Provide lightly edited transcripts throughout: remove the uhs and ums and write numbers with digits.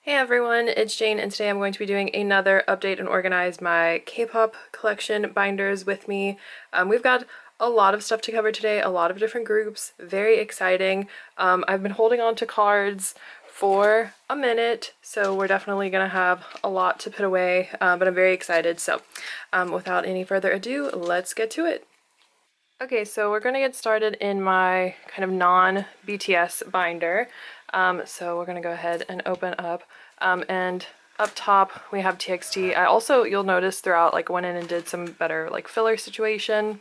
Hey everyone, it's Jane, and today I'm going to be doing another update and organize my K-pop collection binders with me. We've got a lot of stuff to cover today, a lot of different groups, very exciting. I've been holding on to cards for a minute, so we're definitely gonna have a lot to put away, but I'm very excited. So without any further ado, let's get to it. Okay, so we're gonna get started in my kind of non-BTS binder. So we're gonna go ahead and open up, and up top we have TXT. I also, you'll notice throughout, like went in and did some better like filler situation.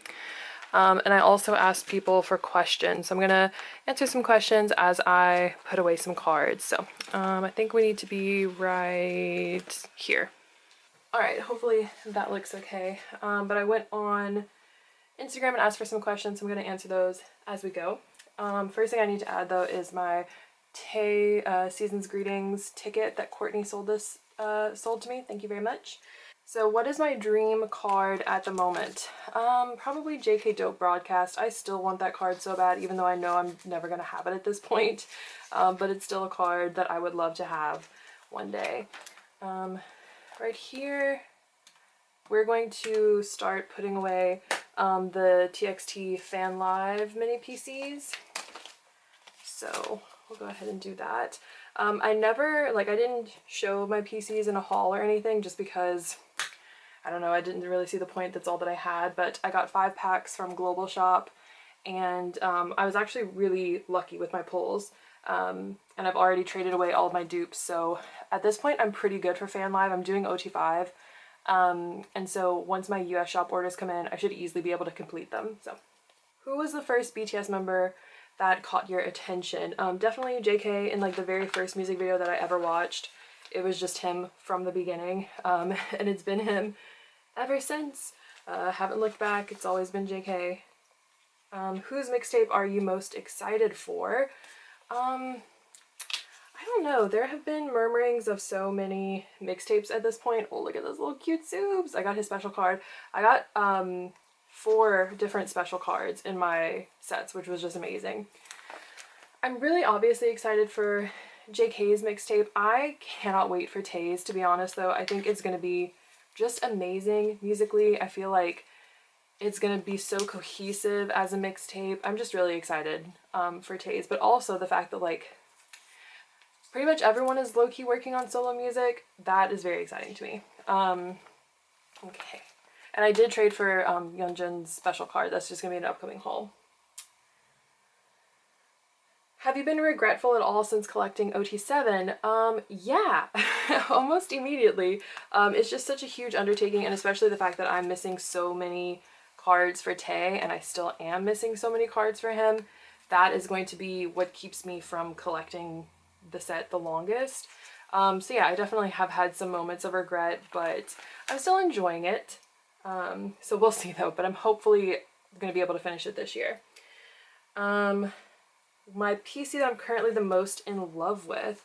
And I also asked people for questions. So I'm gonna answer some questions as I put away some cards. So I think we need to be right here. All right, hopefully that looks okay. But I went on Instagram and asked for some questions, so I'm going to answer those as we go. First thing I need to add though is my Tay Season's Greetings ticket that Courtney sold to me. Thank you very much. So what is my dream card at the moment? Probably JK Dope Broadcast. I still want that card so bad, even though I know I'm never going to have it at this point. But it's still a card that I would love to have one day. Right here, we're going to start putting away the TXT Fan Live mini PCs. So we'll go ahead and do that. I didn't show my PCs in a haul or anything just because, I don't know, I didn't really see the point. That's all that I had, but I got 5 packs from Global Shop, and I was actually really lucky with my pulls. And I've already traded away all of my dupes, so at this point I'm pretty good for Fan Live. I'm doing OT5. And so once my US shop orders come in, I should easily be able to complete them. So who was the first BTS member that caught your attention? Definitely JK. In like the very first music video that I ever watched, it was just him from the beginning. And it's been him ever since. Haven't looked back. It's always been JK. Whose mixtape are you most excited for? I don't know. There have been murmurings of so many mixtapes at this point. Oh, look at those little cute soups. I got his special card. I got 4 different special cards in my sets, which was just amazing. I'm really obviously excited for JK's mixtape. I cannot wait for Tay's, to be honest, though. I think it's going to be just amazing musically. I feel like it's going to be so cohesive as a mixtape. I'm just really excited for Tay's, but also the fact that like pretty much everyone is low-key working on solo music. That is very exciting to me. Okay. And I did trade for Yeonjun's special card. That's just going to be an upcoming haul. Have you been regretful at all since collecting OT7? Yeah, almost immediately. It's just such a huge undertaking, and especially the fact that I'm missing so many cards for Tay, and I still am missing so many cards for him. That is going to be what keeps me from collecting the set the longest. So yeah, I definitely have had some moments of regret, but I'm still enjoying it. So we'll see though, but I'm hopefully going to be able to finish it this year. My PC that I'm currently the most in love with.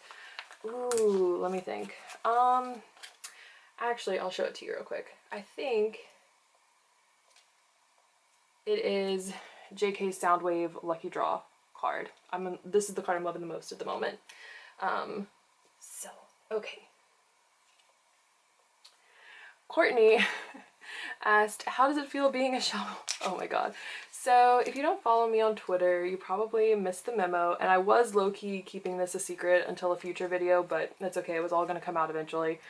Ooh, let me think. Actually, I'll show it to you real quick. I think it is JK's Soundwave Lucky Draw card. This is the card I'm loving the most at the moment. So, okay. Courtney asked, how does it feel being a shovel? Oh my god. So if you don't follow me on Twitter, you probably missed the memo, and I was low-key keeping this a secret until a future video, but that's okay, it was all gonna come out eventually.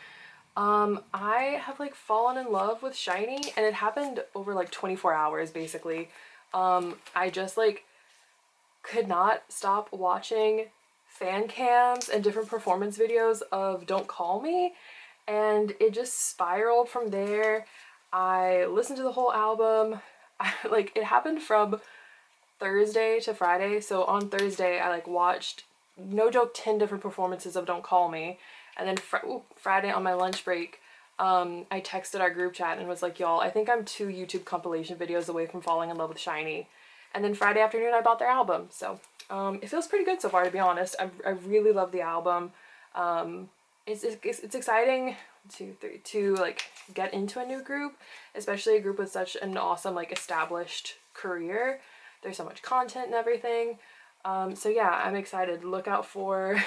I have like fallen in love with SHINee, and it happened over like 24 hours basically. I just like could not stop watching fan cams and different performance videos of Don't Call Me, and it just spiraled from there. I listened to the whole album. Like it happened from Thursday to Friday. So on Thursday I like watched, no joke, 10 different performances of Don't Call Me, and then Friday on my lunch break I texted our group chat and was like, y'all, I think I'm 2 YouTube compilation videos away from falling in love with SHINee. And then Friday afternoon I bought their album. So it feels pretty good so far, to be honest. I really love the album. It's exciting to like get into a new group, especially a group with such an awesome like established career. There's so much content and everything. So yeah, I'm excited. Look out for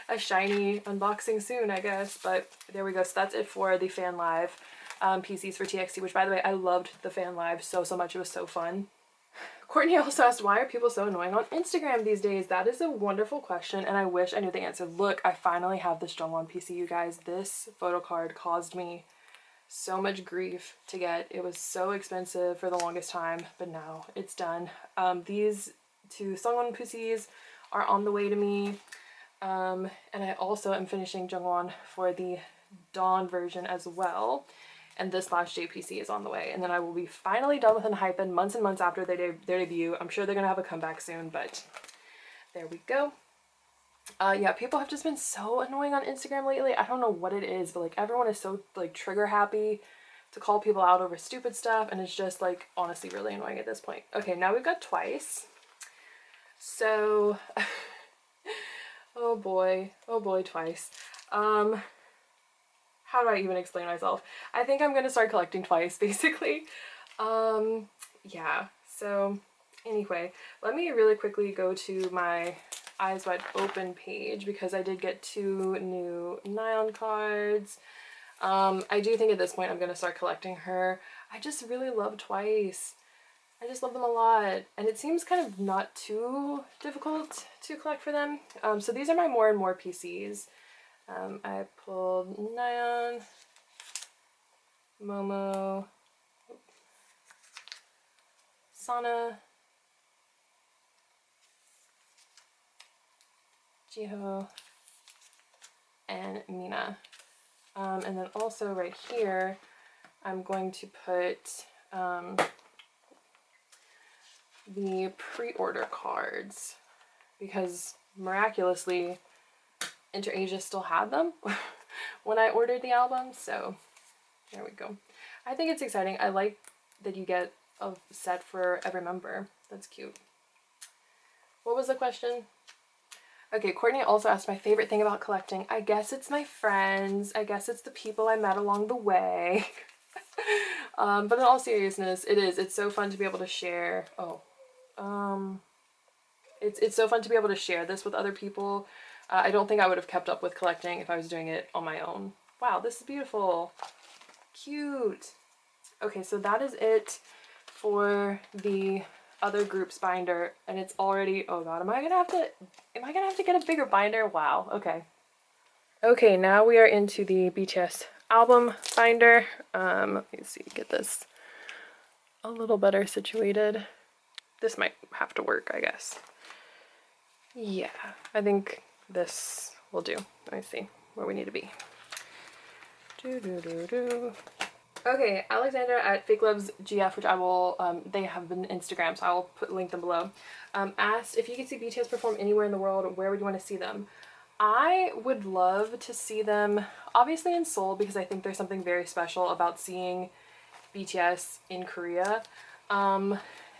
a shiny unboxing soon, I guess. But there we go. So that's it for the fan live PCs for TXT, which by the way, I loved the fan live so much. It was so fun. Courtney also asked, why are people so annoying on Instagram these days? That is a wonderful question, and I wish I knew the answer. Look, I finally have this Jungwon PC, you guys. This photo card caused me so much grief to get. It was so expensive for the longest time, but now it's done. These two Sungwon PCs are on the way to me, and I also am finishing Jungwon for the Dawn version as well. And this last JPC is on the way, and then I will be finally done with Unhypen months and months after their debut. I'm sure they're gonna have a comeback soon, but there we go. Yeah, people have just been so annoying on Instagram lately. I don't know what it is, but like everyone is so like trigger happy to call people out over stupid stuff, and it's just like honestly really annoying at this point. Okay, now we've got Twice. So oh boy, Twice. How do I even explain myself? I think I'm gonna start collecting Twice, basically. Yeah, so anyway, let me really quickly go to my Eyes Wide Open page because I did get 2 new Nyan cards. I do think at this point I'm gonna start collecting her. I just really love Twice. I just love them a lot, and it seems kind of not too difficult to collect for them. So these are my more and more PCs. I pulled Nyan, Momo, Sana, Jiho, and Mina. And then also right here, I'm going to put the pre-order cards because miraculously InterAsia still had them when I ordered the album, so there we go. I think it's exciting. I like that you get a set for every member. That's cute. What was the question? Okay, Courtney also asked my favorite thing about collecting. I guess it's my friends. I guess it's the people I met along the way. But in all seriousness, it is. It's so fun to be able to share. It's so fun to be able to share this with other people. I don't think I would have kept up with collecting if I was doing it on my own. Wow, this is beautiful. Cute. Okay, so that is it for the other group's binder, and it's already, oh god, am I gonna have to get a bigger binder? Wow, okay. Okay, now we are into the BTS album binder. Let me see, get this a little better situated. This might have to work, I guess. Yeah, I think this will do. Let me see where we need to be. Okay, Alexandra at Fake Loves GF, which I will, they have been Instagram, so I will link them below, asked if you could see BTS perform anywhere in the world, where would you want to see them? I would love to see them, obviously in Seoul, because I think there's something very special about seeing BTS in Korea.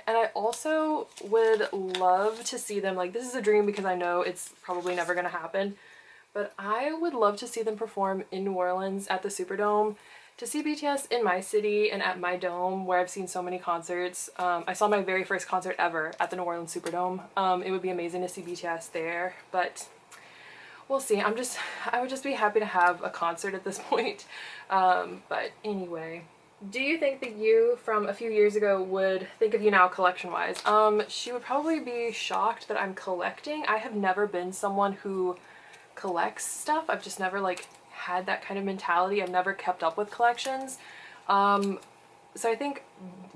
And I also would love to see them, like this is a dream because I know it's probably never going to happen, but I would love to see them perform in New Orleans at the Superdome. To see BTS in my city and at my dome where I've seen so many concerts. I saw my very first concert ever at the New Orleans Superdome. It would be amazing to see BTS there, but we'll see. I would just be happy to have a concert at this point. But anyway. Do you think that you from a few years ago would think of you now collection-wise? She would probably be shocked that I'm collecting. I have never been someone who collects stuff. I've just never like had that kind of mentality. I've never kept up with collections. So I think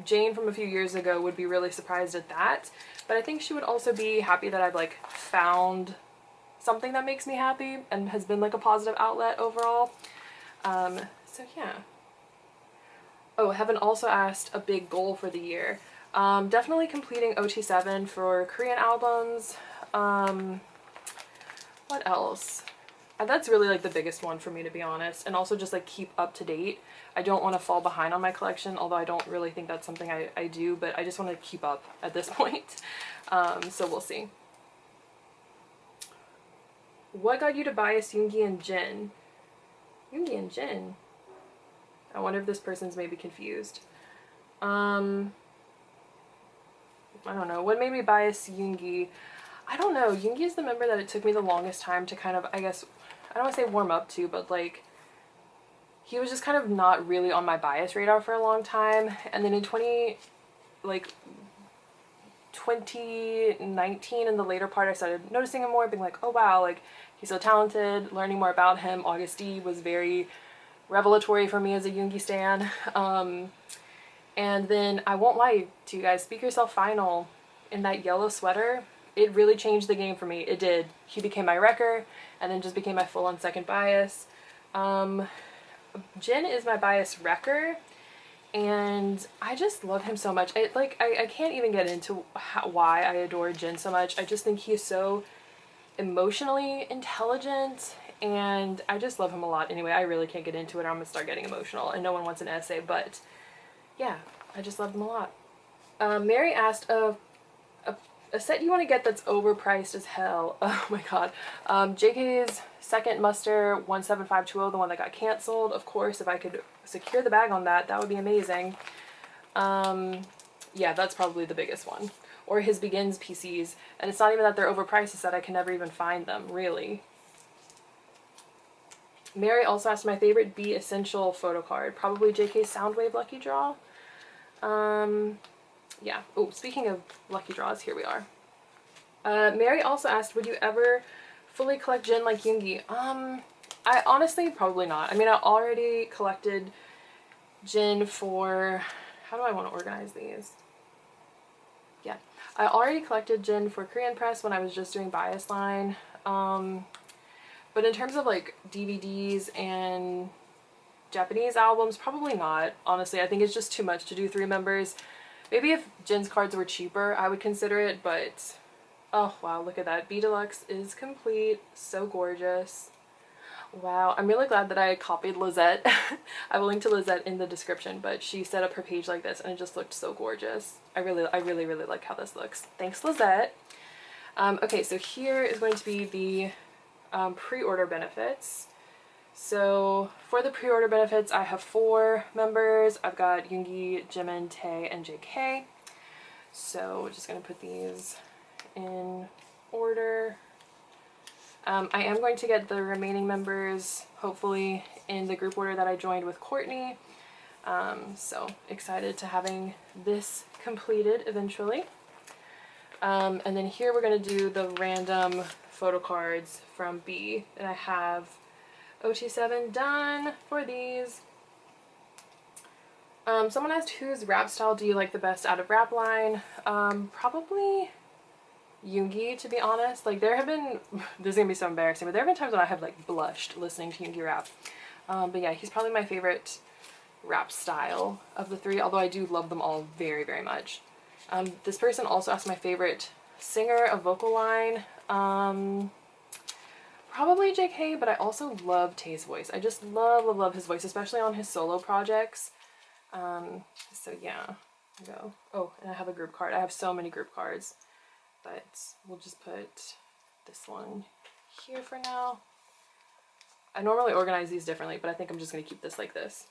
Jane from a few years ago would be really surprised at that. But I think she would also be happy that I've like found something that makes me happy and has been like a positive outlet overall. So yeah. Oh, Heaven also asked a big goal for the year. Definitely completing OT7 for Korean albums. What else? That's really like the biggest one for me, to be honest, and also just like keep up to date. I don't want to fall behind on my collection, although I don't really think that's something I do, but I just want to keep up at this point. So we'll see. What got you to bias Yoongi and Jin? Yoongi and Jin? I wonder if this person's maybe confused. I don't know. What made me bias Yoongi? I don't know, Yoongi is the member that it took me the longest time to kind of, I guess, I don't want to say warm up to, but like, he was just kind of not really on my bias radar for a long time. And then in 2019, in the later part, I started noticing him more, being like, oh wow, like, he's so talented, learning more about him. August D was very revelatory for me as a Yoongi stan. And then, I won't lie to you guys, Speak Yourself Final in that yellow sweater, it really changed the game for me. It did. He became my wrecker, and then just became my full-on second bias. Jin is my bias wrecker, and I just love him so much. I can't even get into why I adore Jin so much. I just think he is so emotionally intelligent, and I just love him a lot. Anyway, I really can't get into it or I'm gonna start getting emotional, and no one wants an essay, but yeah, I just love him a lot. Mary asked a set you want to get that's overpriced as hell. Oh my god. JK's second muster 17520, the one that got canceled. Of course, if I could secure the bag on that, that would be amazing. Yeah, that's probably the biggest one. Or his Begins PCs. And it's not even that they're overpriced, it's that I can never even find them, really. Mary also asked my favorite B Essential photo card. Probably JK's Soundwave Lucky Draw. Yeah. Oh, speaking of lucky draws, here we are. Mary also asked, would you ever fully collect Jin like Yoongi? I honestly, probably not. I mean, I already collected Jin for, how do I want to organize these? Yeah. I already collected Jin for Korean Press when I was just doing Bias Line. But in terms of like DVDs and Japanese albums, probably not. Honestly, I think it's just too much to do 3 members. Maybe if Jin's cards were cheaper, I would consider it, but oh wow, look at that. B Deluxe is complete. So gorgeous. Wow, I'm really glad that I copied Lizette. I will link to Lizette in the description, but she set up her page like this and it just looked so gorgeous. I really like how this looks. Thanks, Lizette. Okay, so here is going to be the pre-order benefits. So for the pre-order benefits, I have 4 members. I've got Yoongi, Jimin, Tae, and JK. So we're just going to put these in order. I am going to get the remaining members, hopefully, in the group order that I joined with Courtney. So excited to having this completed eventually. And then here we're going to do the random photo cards from B. And I have OT7 done for these. Someone asked, whose rap style do you like the best out of Rap Line? Probably Yoongi, to be honest. Like, there have been, this is gonna be so embarrassing, but there have been times when I have like blushed listening to Yoongi rap. But yeah, he's probably my favorite rap style of the 3, although I do love them all very, very much. This person also asked my favorite singer of vocal line. Probably JK, but I also love Tae's voice. I just love his voice, especially on his solo projects. So yeah, go. Oh, and I have a group card. I have so many group cards, but we'll just put this one here for now. I normally organize these differently, but I think I'm just gonna keep this like this.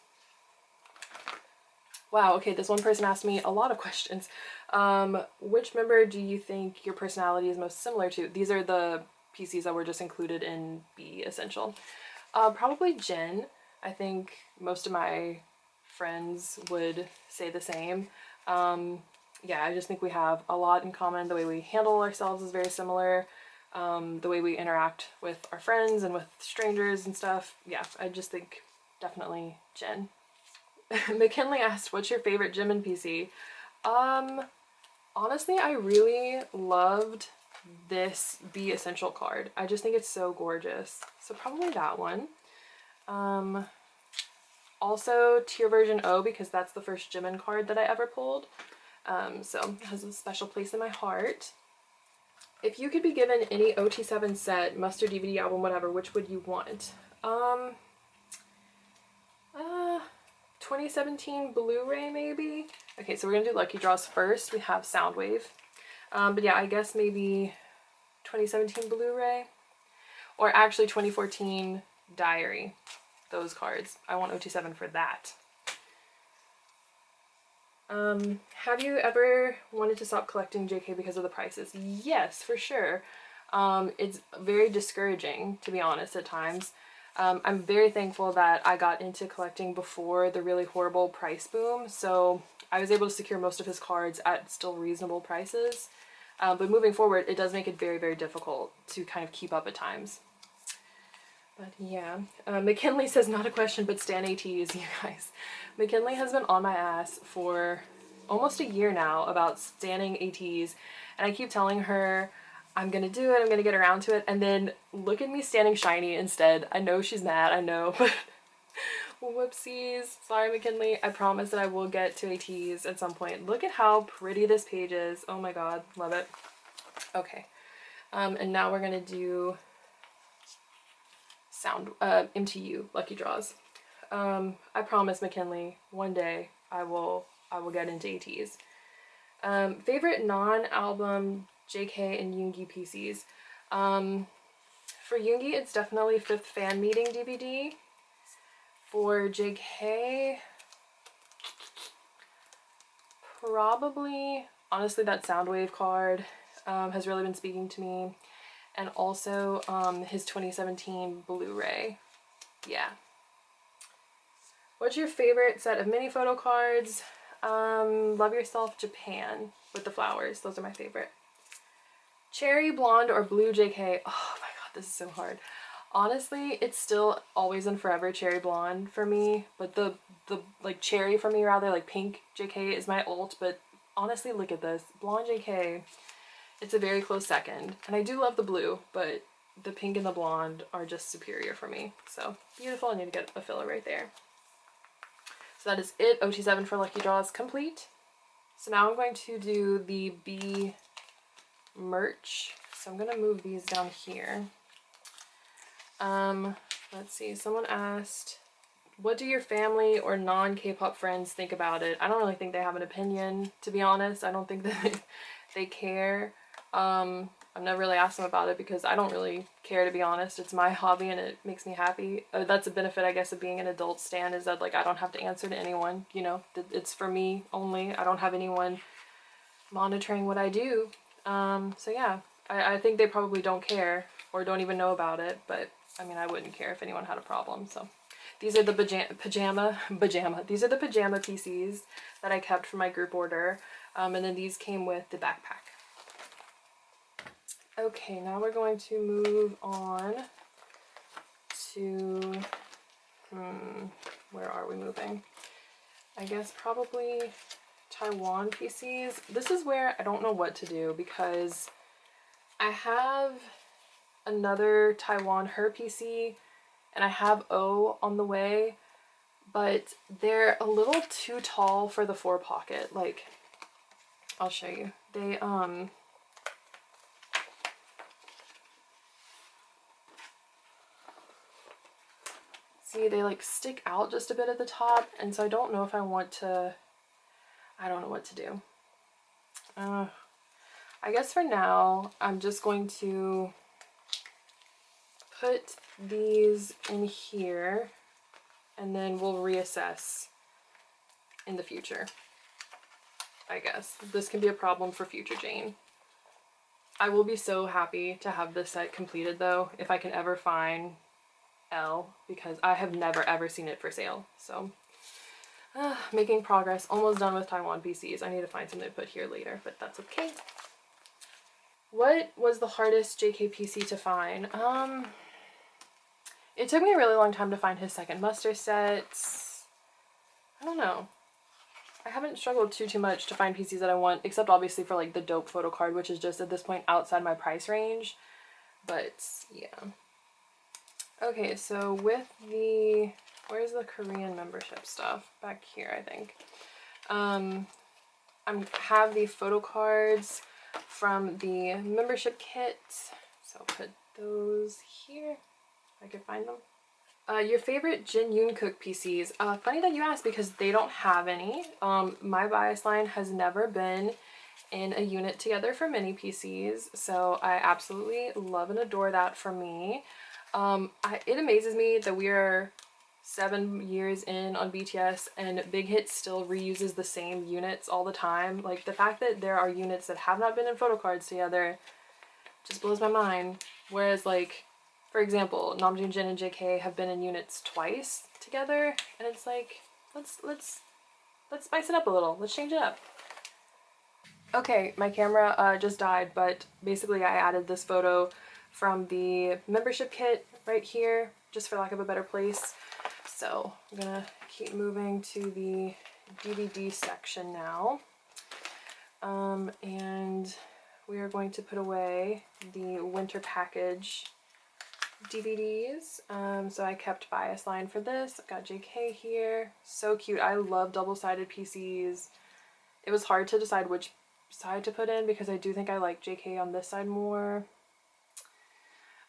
Wow, okay, this one person asked me a lot of questions. Which member do you think your personality is most similar to? These are the PCs that were just included in B Essential. Probably Jin. I think most of my friends would say the same. Yeah, I just think we have a lot in common. The way we handle ourselves is very similar. The way we interact with our friends and with strangers and stuff. Yeah, I just think definitely Jin. McKinley asked, what's your favorite Jimin PC? Honestly, I really loved this B Essential card. I just think it's so gorgeous. So probably that one. Also Tier Version O, because that's the first Jimin card that I ever pulled. So it has a special place in my heart. If you could be given any OT7 set, muster, DVD, album, whatever, which would you want? 2017 Blu-ray maybe? Okay, so we're gonna do lucky draws first. We have Soundwave. But yeah, I guess maybe 2017 Blu-ray. Or actually 2014 Diary. Those cards. I want OT7 for that. Have you ever wanted to stop collecting JK because of the prices? Yes, for sure. It's very discouraging, to be honest, at times. I'm very thankful that I got into collecting before the really horrible price boom, so I was able to secure most of his cards at still reasonable prices. But moving forward, it does make it very, very difficult to kind of keep up at times. But yeah, McKinley says not a question, but stan ATs, you guys. McKinley has been on my ass for almost a year now about standing ATs, and I keep telling her I'm gonna do it, I'm gonna get around to it, and then look at me standing shiny instead. I know she's mad, I know, but whoopsies. Sorry, McKinley. I promise that I will get to ATs at some point. Look at how pretty this page is. Oh my god, love it. Okay, and now we're gonna do sound MTU lucky draws. I promise, McKinley, one day I will get into ATs. Favorite non-album JK and Yoongi PCs. For Yoongi, it's definitely Fifth Fan Meeting DVD. For JK, probably, honestly, that Soundwave card has really been speaking to me. And also his 2017 Blu-ray. Yeah. What's your favorite set of mini photo cards? Love Yourself Japan with the flowers. Those are my favorite. Cherry, blonde, or blue JK? Oh my god, this is so hard. Honestly, it's still always and forever cherry blonde for me, but the like cherry for me, rather, like pink JK is my ult, but honestly, look at this. Blonde JK, it's a very close second. And I do love the blue, but the pink and the blonde are just superior for me. So beautiful. I need to get a filler right there. So that is it. OT7 for lucky draws complete. So now I'm going to do the B merch. So I'm going to move these down here. Let's see. Someone asked, what do your family or non-K-pop friends think about it? I don't really think they have an opinion, to be honest. I don't think that they care. I've never really asked them about it because I don't really care, to be honest. It's my hobby and it makes me happy. That's a benefit, I guess, of being an adult stan, is that like I don't have to answer to anyone, you know. It's for me only. I don't have anyone monitoring what I do. So yeah, I think they probably don't care or don't even know about it, but I mean, I wouldn't care if anyone had a problem. So these are the pajama, these are the pajama PCs that I kept from my group order. And then these came with the backpack. Okay, now we're going to move on to, where are we moving? I guess probably Taiwan PCs. This is where I don't know what to do because I have another Taiwan Her PC and I have O on the way, but they're a little too tall for the 4-pocket. Like, I'll show you. They, see, they like stick out just a bit at the top, and so I don't know if I want to, I don't know what to do. I guess for now, I'm just going to put these in here, and then we'll reassess in the future. I guess this can be a problem for future Jane. I will be so happy to have this set completed though, if I can ever find L, because I have never ever seen it for sale. So making progress. Almost done with Taiwan PCs. I need to find something to put here later, but that's okay. What was the hardest JK PC to find? It took me a really long time to find his second muster sets. I don't know. I haven't struggled too much to find PCs that I want, except obviously for like the dope photo card, which is just at this point outside my price range. But yeah. Okay, so with the, where's the Korean membership stuff? Back here, I think. I have the photo cards from the membership kit, so I'll put those here if I can find them. Your favorite Jin Yoon Cook PCs? Funny that you asked because they don't have any. My bias line has never been in a unit together for mini PCs, so I absolutely love and adore that for me. It amazes me that we are 7 years in on BTS, and Big Hit still reuses the same units all the time. Like, the fact that there are units that have not been in photo cards together just blows my mind. Whereas, like, for example, Namjoon, Jin, and JK have been in units twice together, and it's like, let's spice it up a little. Let's change it up. Okay, my camera just died, but basically I added this photo from the membership kit right here, just for lack of a better place. So I'm gonna keep moving to the DVD section now. And we are going to put away the winter package DVDs. So I kept Bias Line for this. I've got JK here. So cute. I love double-sided PCs. It was hard to decide which side to put in because I do think I like JK on this side more.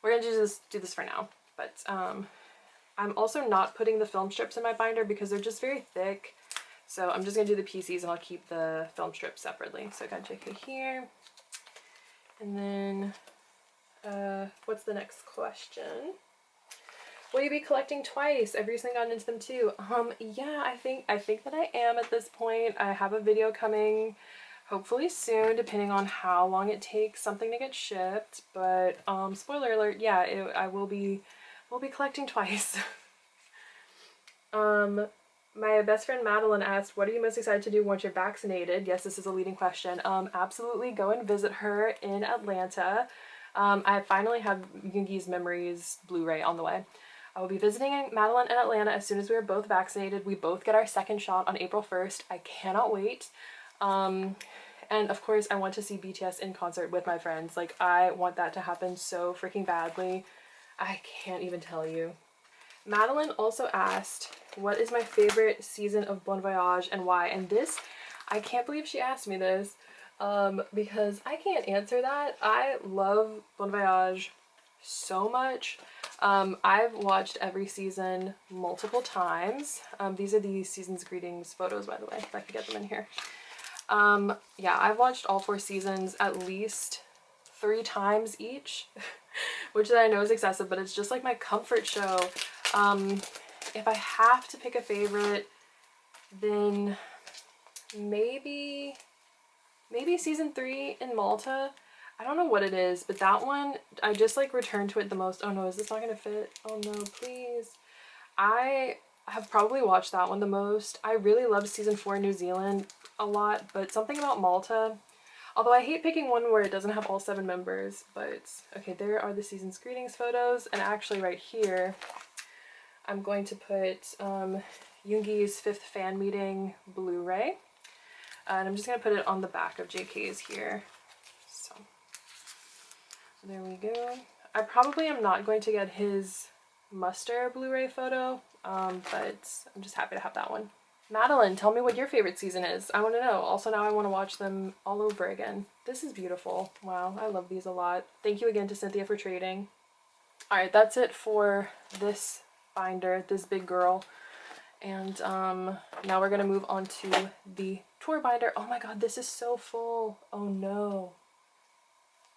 We're gonna do this for now, but I'm also not putting the film strips in my binder because they're just very thick. So I'm just gonna do the PCs and I'll keep the film strips separately. So I got JK here. And then, what's the next question? Will you be collecting twice? I've recently gotten into them too. Yeah, I think that I am at this point. I have a video coming hopefully soon, depending on how long it takes something to get shipped. But spoiler alert, yeah, I will be collecting twice. My best friend Madeline asked, what are you most excited to do once you're vaccinated? Yes, this is a leading question. Absolutely go and visit her in Atlanta. I finally have Yoongi's Memories Blu-ray on the way. I will be visiting Madeline in Atlanta as soon as we are both vaccinated. We both get our second shot on April 1st. I cannot wait. And of course, I want to see BTS in concert with my friends. Like, I want that to happen so freaking badly. I can't even tell you. Madeline also asked, what is my favorite season of Bon Voyage and why? And this, I can't believe she asked me this, because I can't answer that. I love Bon Voyage so much. I've watched every season multiple times. These are the season's greetings photos, by the way, if I can get them in here. Yeah, I've watched all 4 seasons at least 3 times each, which I know is excessive, but it's just like my comfort show. If I have to pick a favorite, then maybe season 3 in Malta. I don't know what it is, but that one, I just like return to it the most. Oh no, is this not gonna fit? Oh no, please. I have probably watched that one the most. I really loved season 4 in New Zealand a lot, but something about Malta, although I hate picking one where it doesn't have all 7 members, but okay, there are the season's greetings photos. And actually right here, I'm going to put Yoongi's 5th fan meeting Blu-ray. And I'm just gonna put it on the back of JK's here. So there we go. I probably am not going to get his muster Blu-ray photo, but I'm just happy to have that one. Madeline, tell me what your favorite season is. I want to know. Also, now I want to watch them all over again. This is beautiful. Wow, I love these a lot. Thank you again to Cynthia for trading. Alright, that's it for this binder, this big girl. And now we're going to move on to the tour binder. Oh my god, this is so full. Oh no.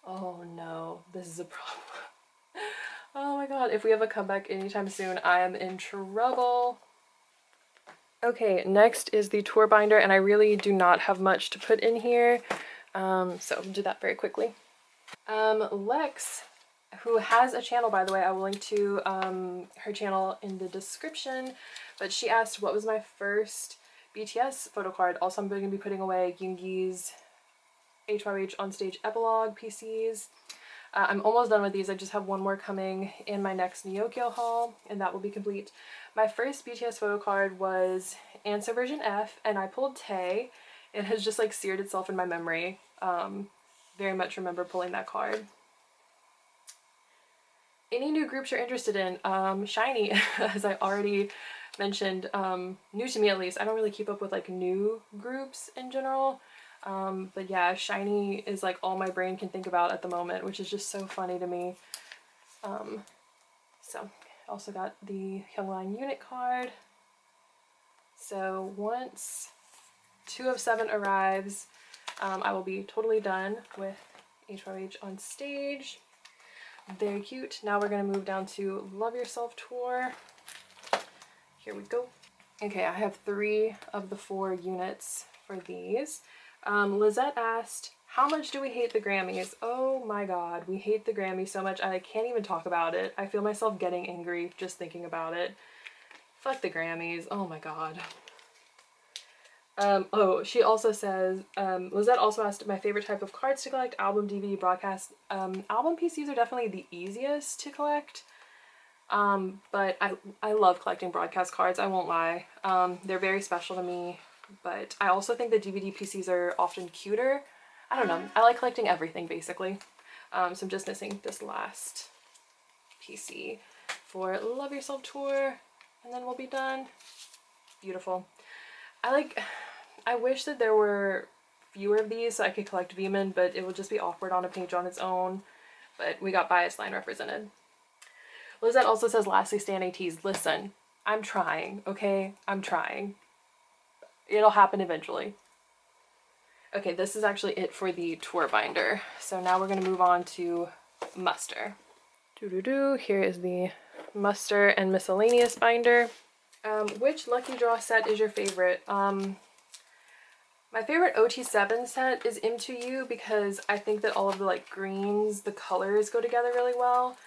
Oh no, this is a problem. Oh my god, if we have a comeback anytime soon, I am in trouble. Okay, next is the tour binder, and I really do not have much to put in here, so I'll do that very quickly. Lex, who has a channel, by the way, I will link to her channel in the description, but she asked what was my first BTS photo card. Also, I'm going to be putting away Yoongi's HYH on stage epilogue PCs. I'm almost done with these. I just have one more coming in my next Nyokyo haul, and that will be complete. My first BTS photo card was Answer version F, and I pulled Tae. It has just like seared itself in my memory. Very much remember pulling that card. Any new groups you're interested in? SHINee, as I already mentioned, new to me at least. I don't really keep up with like new groups in general. But yeah, SHINee is like all my brain can think about at the moment, which is just so funny to me. So also got the Hyungline unit card. So once 2 of 7 arrives, I will be totally done with HYH on stage. Very cute. Now we're going to move down to Love Yourself Tour. Here we go. Okay, I have 3 of the 4 units for these. Lizette asked, how much do we hate the Grammys? Oh my god, we hate the Grammys so much I can't even talk about it. I feel myself getting angry just thinking about it. Fuck the Grammys, oh my god. Oh, she also says, Lizette also asked my favorite type of cards to collect, album, DVD, broadcast. Album PCs are definitely the easiest to collect. But I love collecting broadcast cards, I won't lie. They're very special to me, but I also think the DVD PCs are often cuter. I don't know, I like collecting everything basically. So I'm just missing this last PC for Love Yourself Tour, and then we'll be done. Beautiful. I wish that there were fewer of these so I could collect Veeman, but it would just be awkward on a page on its own. But we got Bias Line represented. Lizette also says, lastly, Stan ATs. Listen, I'm trying, okay? I'm trying. It'll happen eventually. Okay, this is actually it for the tour binder. So now we're going to move on to Muster. Here is the Muster and Miscellaneous binder. Which Lucky Draw set is your favorite? My favorite OT7 set is M2U because I think that all of the like greens, the colors go together really well.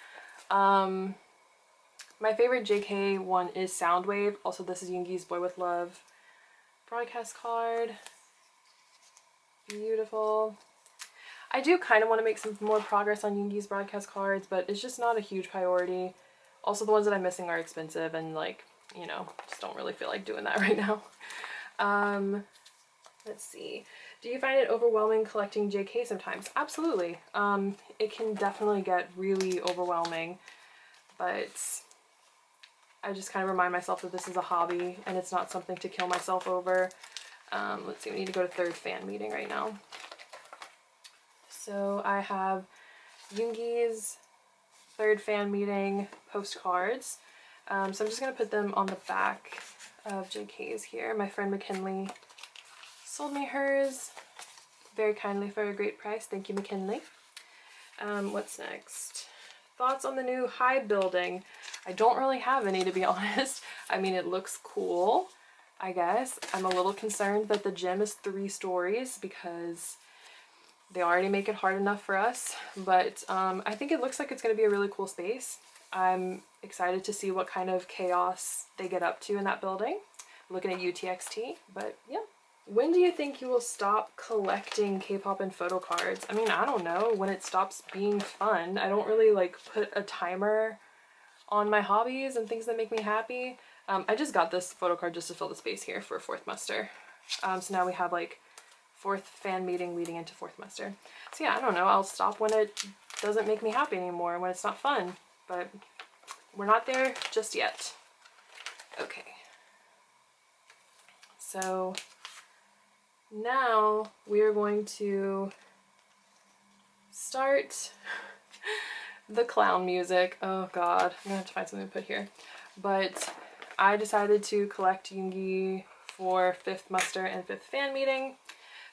My favorite JK one is Soundwave. Also, this is Yoongi's Boy With Love broadcast card. Beautiful. I do kind of want to make some more progress on Yoongi's broadcast cards, but it's just not a huge priority. Also, the ones that I'm missing are expensive and like, you know, just don't really feel like doing that right now. Let's see. Do you find it overwhelming collecting JK sometimes? Absolutely. It can definitely get really overwhelming, but I just kind of remind myself that this is a hobby and it's not something to kill myself over. Let's see, we need to go to 3rd fan meeting right now. So I have Yoongi's 3rd fan meeting postcards. So I'm just going to put them on the back of JK's here. My friend McKinley sold me hers very kindly for a great price. Thank you, McKinley. What's next? Thoughts on the new Hive building? I don't really have any, to be honest. I mean, it looks cool, I guess. I'm a little concerned that the gym is 3 stories because they already make it hard enough for us. But I think it looks like it's going to be a really cool space. I'm excited to see what kind of chaos they get up to in that building. I'm looking at UTXT, but yeah. When do you think you will stop collecting K-pop and photo cards? I mean, I don't know, when it stops being fun. I don't really like put a timer on my hobbies and things that make me happy. I just got this photo card just to fill the space here for 4th muster. So now we have like 4th fan meeting leading into 4th muster. So yeah, I don't know, I'll stop when it doesn't make me happy anymore, when it's not fun, but we're not there just yet. Okay. So now we are going to start the clown music. Oh god, I'm gonna have to find something to put here. But I decided to collect Yoongi for 5th muster and 5th fan meeting.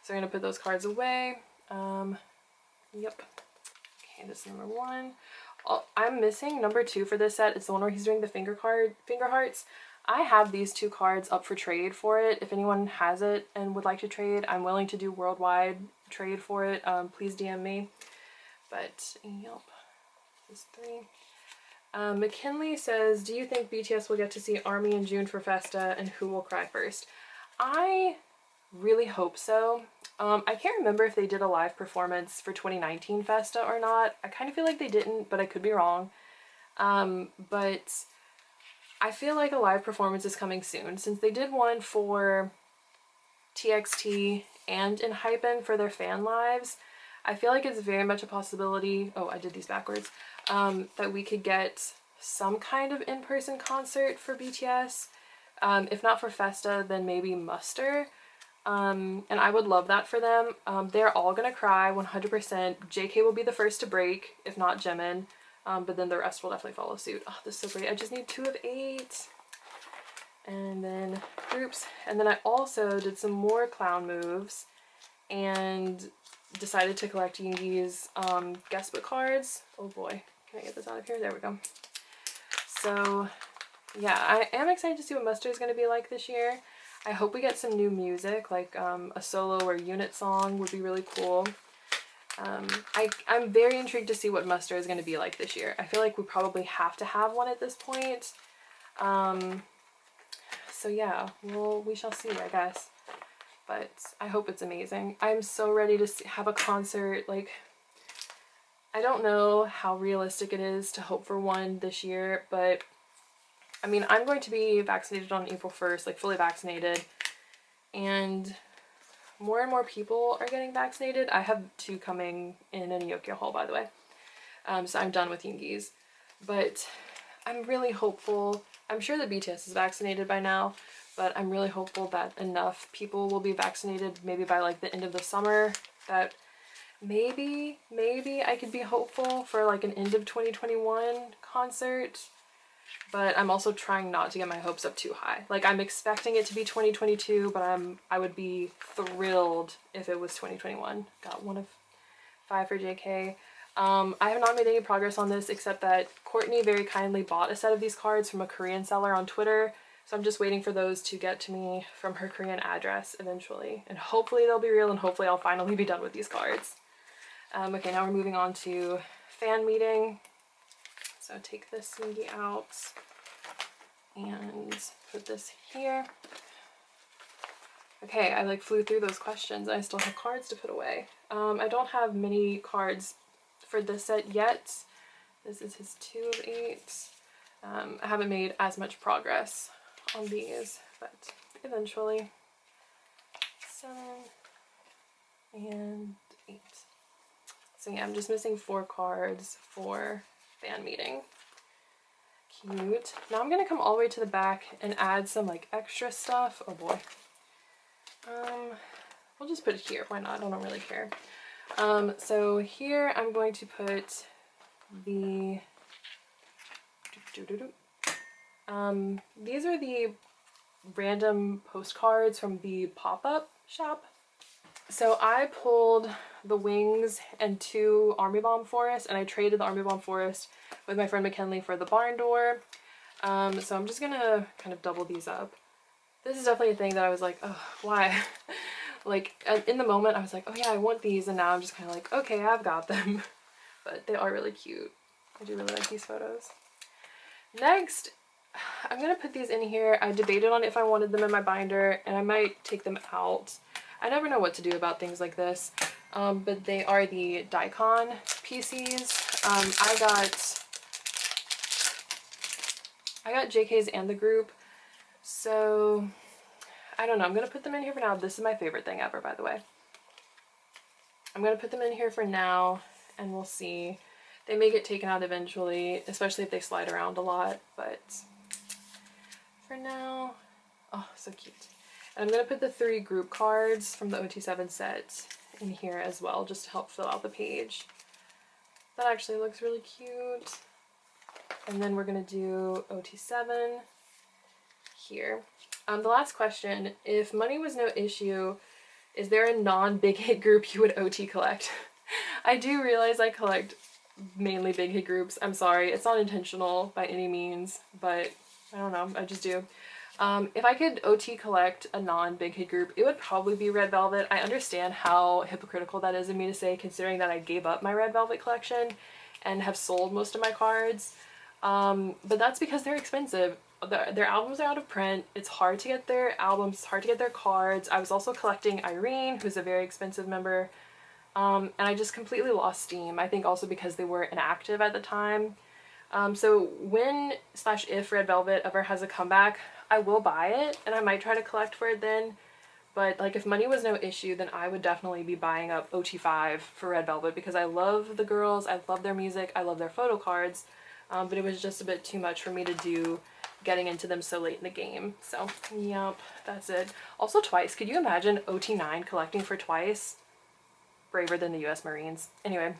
So I'm gonna put those cards away. Yep. Okay, this is number 1. I'm missing number 2 for this set. It's the one where he's doing the finger hearts. I have these 2 cards up for trade for it. If anyone has it and would like to trade, I'm willing to do worldwide trade for it. Please DM me. But, yep. This 3. McKinley says, do you think BTS will get to see ARMY in June for Festa, and who will cry first? I really hope so. I can't remember if they did a live performance for 2019 Festa or not. I kind of feel like they didn't, but I could be wrong. But I feel like a live performance is coming soon, since they did one for TXT and in Hypen for their fan lives. I feel like it's very much a possibility, oh, I did these backwards, that we could get some kind of in-person concert for BTS. If not for Festa, then maybe Muster. And I would love that for them. They're all gonna cry 100%. JK will be the first to break, if not Jimin. But then the rest will definitely follow suit. Oh, this is so great. I just need 2 of 8. And then groups. And then I also did some more clown moves and decided to collect Yoongi's guest book cards. Oh boy, can I get this out of here? There we go. So yeah, I am excited to see what Muster is going to be like this year. I hope we get some new music, like a solo or unit song would be really cool. I'm very intrigued to see what Muster is going to be like this year. I feel like we probably have to have one at this point. So yeah, we shall see, I guess. But I hope it's amazing. I'm so ready to have a concert. Like, I don't know how realistic it is to hope for one this year, but I mean, I'm going to be vaccinated on April 1st, like fully vaccinated, and more people are getting vaccinated. I have 2 coming in Yokyo Hall, by the way. So I'm done with Yoongi's, but I'm really hopeful. I'm sure that BTS is vaccinated by now, but I'm really hopeful that enough people will be vaccinated maybe by like the end of the summer that maybe I could be hopeful for like an end of 2021 concert. But I'm also trying not to get my hopes up too high. Like, I'm expecting it to be 2022, but I would be thrilled if it was 2021. Got 1 of 5 for JK. I have not made any progress on this except that Courtney very kindly bought a set of these cards from a Korean seller on Twitter. So I'm just waiting for those to get to me from her Korean address eventually. And hopefully they'll be real and hopefully I'll finally be done with these cards. Okay, now we're moving on to fan meeting. So take this Yoongi out and put this here. Okay, I like flew through those questions. I still have cards to put away. I don't have many cards for this set yet. This is his 2 of 8. I haven't made as much progress on these, but eventually. 7 and 8. So yeah, I'm just missing 4 cards for fan meeting. Cute. Now I'm gonna come all the way to the back and add some like extra stuff. Oh boy. We'll just put it here. Why not? I don't really care. So here I'm going to put the these are the random postcards from the pop-up shop. So I pulled the wings and 2 Army Bomb Forests, and I traded the Army Bomb Forest with my friend McKinley for the barn door. So I'm just gonna kind of double these up. This is definitely a thing that I was like, oh, why? Like, in the moment I was like, oh yeah, I want these, and now I'm just kind of like, okay, I've got them. But they are really cute. I do really like these photos. Next, I'm gonna put these in here. I debated on if I wanted them in my binder, and I might take them out. I never know what to do about things like this, but they are the Daikon PCs. I got JK's and the group, so I don't know. I'm gonna put them in here for now. This is my favorite thing ever, by the way. I'm gonna put them in here for now, and we'll see. They may get taken out eventually, especially if they slide around a lot, but for now, oh, so cute. And I'm going to put the 3 group cards from the OT7 set in here as well, just to help fill out the page. That actually looks really cute. And then we're going to do OT7 here. The last question, if money was no issue, is there a non-big hit group you would OT collect? I do realize I collect mainly big hit groups. I'm sorry, it's not intentional by any means, but I don't know, I just do. If I could OT collect a non-big hit group, it would probably be Red Velvet. I understand how hypocritical that is of me to say, considering that I gave up my Red Velvet collection and have sold most of my cards. But that's because they're expensive. Their albums are out of print. It's hard to get their albums, it's hard to get their cards. I was also collecting Irene, who's a very expensive member, and I just completely lost steam. I think also because they were inactive at the time. So when / if Red Velvet ever has a comeback, I will buy it, and I might try to collect for it then. But like, if money was no issue, then I would definitely be buying up OT5 for Red Velvet, because I love the girls, I love their music, I love their photo cards, but it was just a bit too much for me to do getting into them so late in the game. So yep, that's it. Also Twice, could you imagine OT9 collecting for Twice? Braver than the US Marines. Anyway,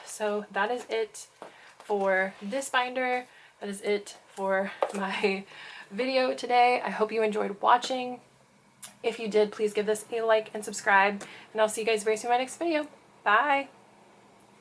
so that is it for this binder. That is it for my video today. I hope you enjoyed watching. If you did, please give this a like and subscribe, and I'll see you guys very soon in my next video. Bye!